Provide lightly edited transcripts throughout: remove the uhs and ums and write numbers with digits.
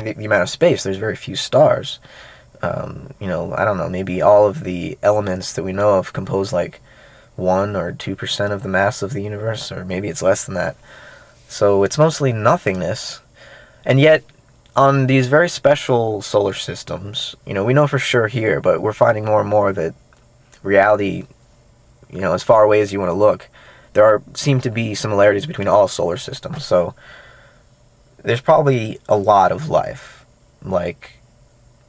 the amount of space, there's very few stars. I don't know, maybe all of the elements that we know of compose like 1 or 2% of the mass of the universe, or maybe it's less than that. So it's mostly nothingness. And yet, on these very special solar systems, we know for sure here, but we're finding more and more that reality, as far away as you want to look, seem to be similarities between all solar systems. So there's probably a lot of life, like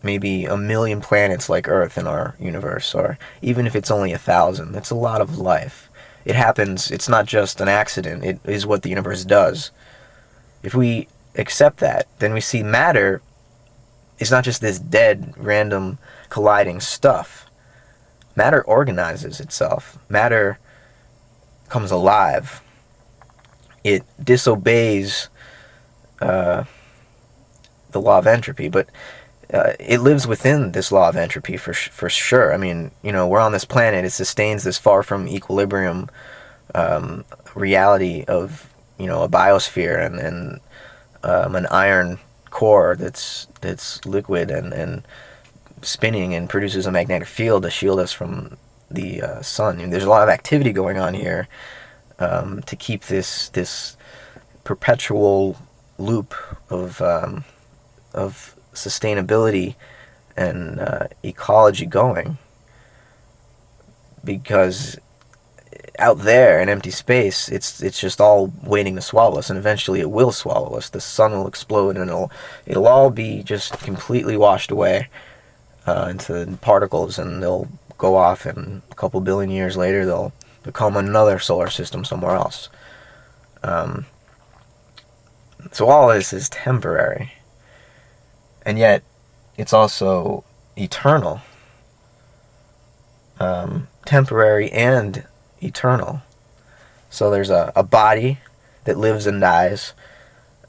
maybe 1,000,000 planets like Earth in our universe, or even if it's only 1,000, that's a lot of life. It happens, it's not just an accident, it is what the universe does. If we accept that, then we see matter is not just this dead, random, colliding stuff. Matter organizes itself. Matter comes alive. It disobeys the law of entropy, but it lives within this law of entropy for sure. I mean, we're on this planet. It sustains this far from equilibrium reality of, a biosphere and an iron core that's liquid and spinning and produces a magnetic field to shield us from the sun. There's a lot of activity going on here to keep this perpetual loop of sustainability and ecology going, because out there in empty space, it's just all waiting to swallow us, and eventually it will swallow us. The sun will explode, and it'll all be just completely washed away into particles, and they'll go off, and a couple billion years later they'll become another solar system somewhere else. So all this is temporary, and yet it's also eternal. Temporary and eternal. So there's a body that lives and dies,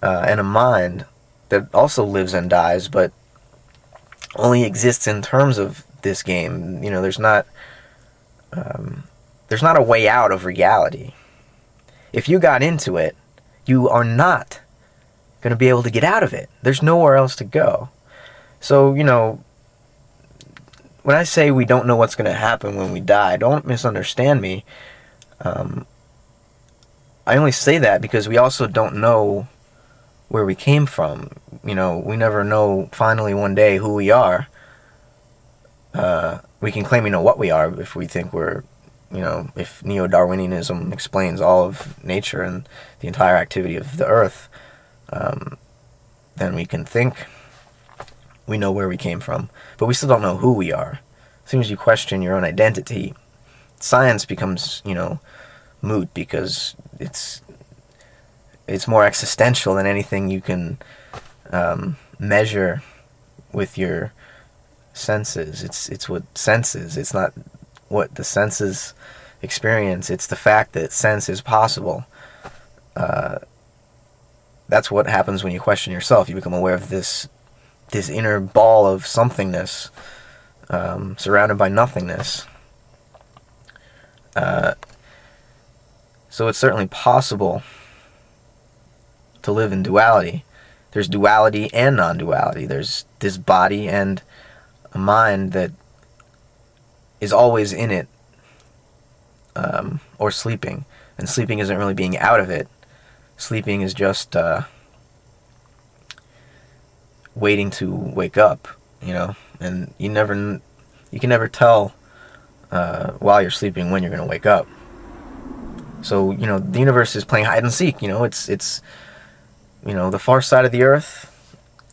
and a mind that also lives and dies, but only exists in terms of this game. There's not a way out of reality. If you got into it, you are not going to be able to get out of it. There's nowhere else to go. So, when I say we don't know what's going to happen when we die, don't misunderstand me. I only say that because we also don't know where we came from. We never know finally one day who we are. We can claim we know what we are if we think we're, if Neo-Darwinianism explains all of nature and the entire activity of the earth, then we can think we know where we came from, but we still don't know who we are. As soon as you question your own identity, science becomes, moot, because it's more existential than anything you can measure with your senses. It's what senses. It's not what the senses experience. It's the fact that sense is possible. That's what happens when you question yourself. You become aware of this inner ball of somethingness, surrounded by nothingness. So it's certainly possible to live in duality. There's duality and non-duality. There's this body and a mind that is always in it, or sleeping. And sleeping isn't really being out of it. Sleeping is just waiting to wake up, and you can never tell while you're sleeping when you're going to wake up. So, the universe is playing hide and seek. It's the far side of the earth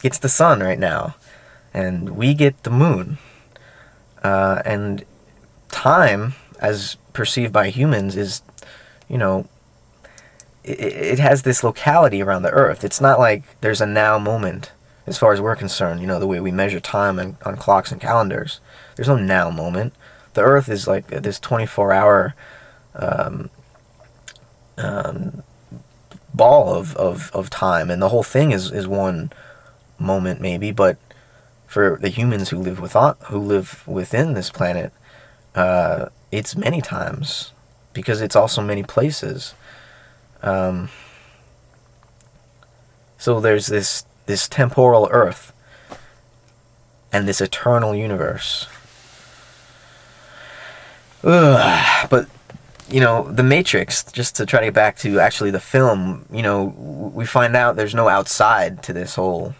gets the sun right now, and we get the moon. And time, as perceived by humans, is, it has this locality around the earth. It's not like there's a now moment, as far as we're concerned, the way we measure time on clocks and calendars. There's no now moment. The earth is like this 24-hour ball of time, and the whole thing is one moment maybe, but for the humans who live within this planet, it's many times, because it's also many places. So there's this this temporal earth and this eternal universe. Ugh. But, you know, The Matrix, just to try to get back to actually the film, you know, we find out there's no outside to this whole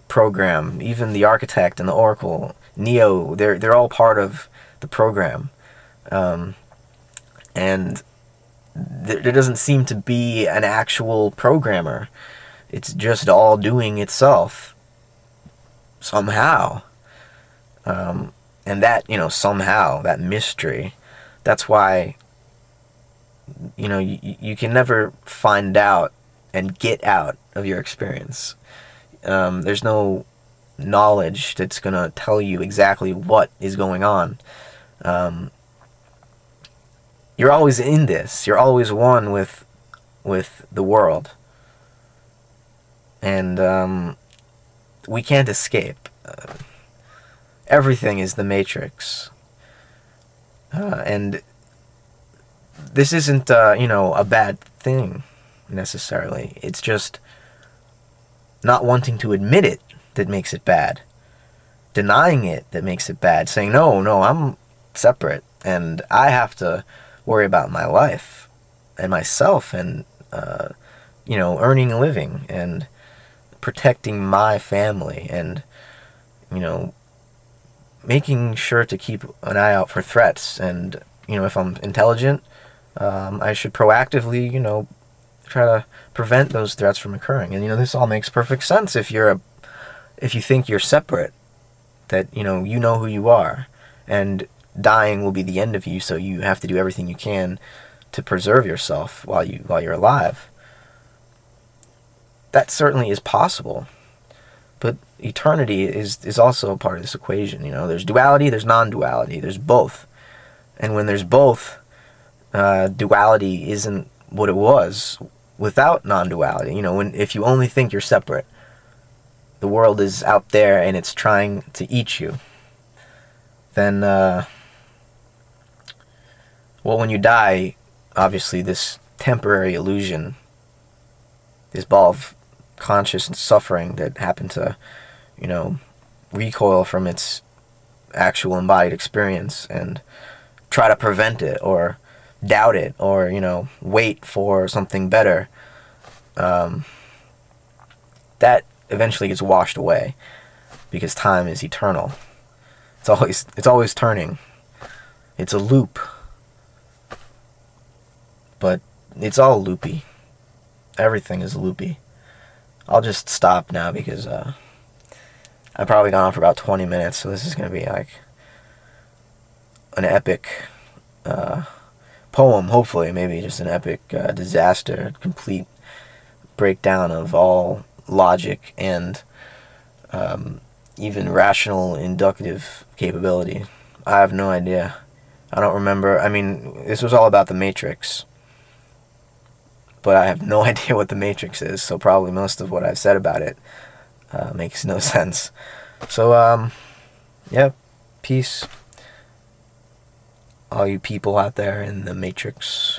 program. Even the architect and the Oracle, Neo, they're all part of the program. And there doesn't seem to be an actual programmer. It's just all doing itself somehow. And that, you know, somehow, that mystery, that's why, you know, you can never find out and get out of your experience. There's no knowledge that's going to tell you exactly what is going on. You're always in this. You're always one with the world. And we can't escape. Everything is the Matrix. And this isn't, you know, a bad thing, necessarily. It's just not wanting to admit it that makes it bad. Denying it that makes it bad. Saying, no, I'm separate, and I have to worry about my life and myself and, you know, earning a living and protecting my family and, you know, making sure to keep an eye out for threats. And, you know, if I'm intelligent, I should proactively, you know, try to prevent those threats from occurring. And, you know, this all makes perfect sense if you think you're separate, that, you know who you are, and dying will be the end of you, so you have to do everything you can to preserve yourself while you're alive. That certainly is possible. But eternity is also a part of this equation. You know, there's duality, there's non-duality, there's both. And when there's both, duality isn't what it was without non-duality. You know, if you only think you're separate, the world is out there and it's trying to eat you, then, well, when you die, obviously this temporary illusion, this ball of conscious suffering that happened to, you know, recoil from its actual embodied experience and try to prevent it or doubt it or, you know, wait for something better, that eventually gets washed away because time is eternal. It's always turning. It's a loop. But it's all loopy. Everything is loopy. I'll just stop now because I've probably gone on for about 20 minutes, so this is going to be like an epic poem, hopefully, maybe just an epic disaster, complete breakdown of all logic and even rational inductive capability. I have no idea. I don't remember. I mean, this was all about the Matrix, but I have no idea what the Matrix is, so probably most of what I've said about it makes no sense. So, yeah, peace, all you people out there in the Matrix.